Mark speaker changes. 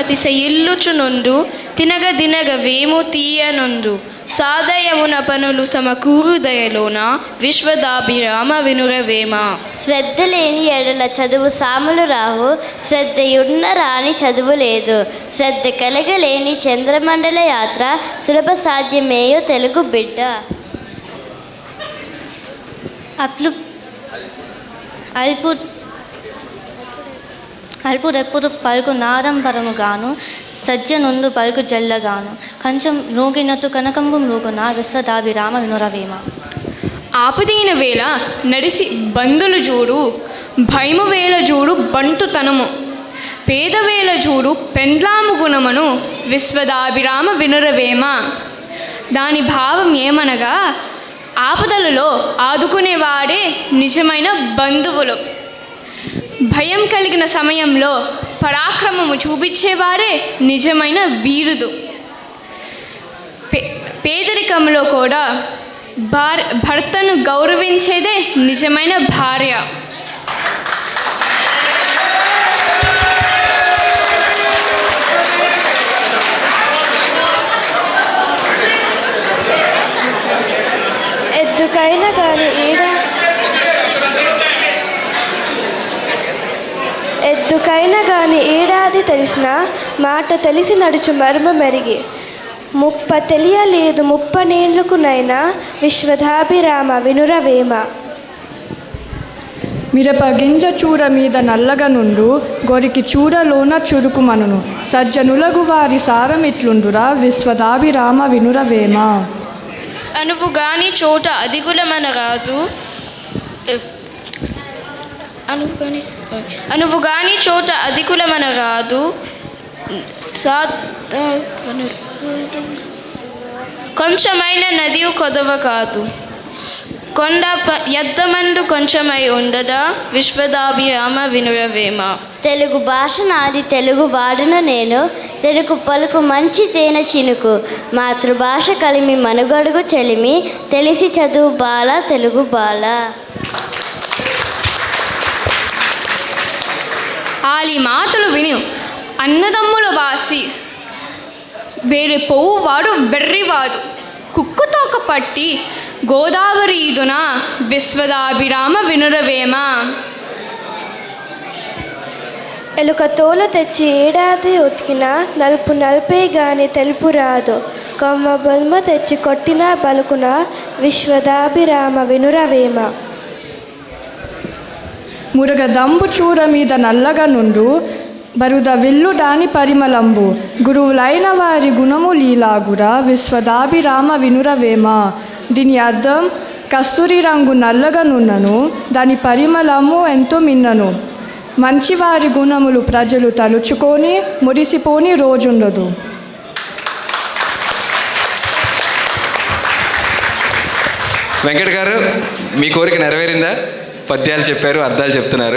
Speaker 1: తిసయిల్లుచునుండు తినగ దినగ వేము తీయనుండు సాదయమున పనులు సమకూరు దయలోన విశ్వదాభిరామ వినురవేమ.
Speaker 2: శ్రద్ధ లేని ఎడల చదువు సాములు రావు, శ్రద్ధయున్న రాని చదువు లేదు. శ్రద్ధ కలగలేని చంద్రమండల యాత్ర సులభ సాధ్యమేయో తెలుగు బిడ్డ.
Speaker 3: అల్పురెప్పుడు పలుకు నాదంబరముగాను సజ్జనుండు పలుకు జల్లగాను కంచం మ్రోగినట్టు కనకంబు మృగున విశ్వదాభిరామ వినురవేమ.
Speaker 4: ఆపదైన వేళ నడిసి బంధులు చూడు భయము వేళ చూడు బంటుతనము పేదవేళ చూడు పెండ్లాము గుణమును విశ్వదాభిరామ వినురవేమ. దాని భావం ఏమనగా ఆపదలలో ఆదుకునేవాడే నిజమైన బంధువులు. భయం కలిగిన సమయంలో పరాక్రమము చూపించేవారే నిజమైన వీరుడు. పేదరికంలో కూడా భర్తను గౌరవించేదే నిజమైన భార్య.
Speaker 5: ఎద్దుకైనా గాని ఏడాది తెలిసిన మాట తెలిసి నడుచు మర్మ మెరిగి ముప్ప తెలియలేదు ముప్పనేళ్లకునైనా విశ్వదాభిరామ వినురవేమ.
Speaker 6: మిరపగింజ చూర మీద నల్లగా నుండు గొరికి చూరలోన చురుకుమనును సజ్జనులగు వారి సారమిట్లుండురా విశ్వదాభిరామ వినురవేమ.
Speaker 1: అనువుగాని చోట అధికులమనరాదు అనువుగాని చోట అధికులమనరాదు కొంచెమైన నదియు కొదవ కాదు కొండ ఎద్దమందు కొంచెమై ఉండదా విశ్వదాభిరామ వినురవేమ.
Speaker 2: తెలుగు భాష నాది తెలుగు వాడును నేను తెలుగు పలుకు మంచి తేనె చినుకు మాతృభాష కలిమి మనుగడుగు చెలిమి తెలిసి చదువు బాల తెలుగు బాల.
Speaker 4: ఆలి మాటలు విని అన్నదమ్ముల బాసి వేరే పోవువాడు వెర్రివాడు కుక్కుతోక పట్టి గోదావరి ఈదున విశ్వదాభిరామ వినురవేమ.
Speaker 5: ఎలుక తోలు తెచ్చి ఏడాది ఉతికిన నలుపు నలిపే గాని తెలుపు రాదు కొమ్మ బొమ్మ తెచ్చి కొట్టిన బలుకున విశ్వదాభిరామ వినురవేమ.
Speaker 6: మురగ దంబు చూర మీద నల్లగా నుండు బరుద విల్లు దాని పరిమళంబు గురువులైన వారి గుణము లీలాగురా విశ్వదాభిరామ వినురవేమ. దీని అర్థం కస్తూరి రంగు నల్లగా నున్నను దాని పరిమళము ఎంతో మిన్నను మంచివారి గుణములు ప్రజలు తలుచుకొని మురిసిపోని రోజుండదు.
Speaker 7: వెంకట్ గారు మీ కోరిక నెరవేరిందా? పద్యాలు చెప్పారు, అర్థాలు చెప్తున్నారు.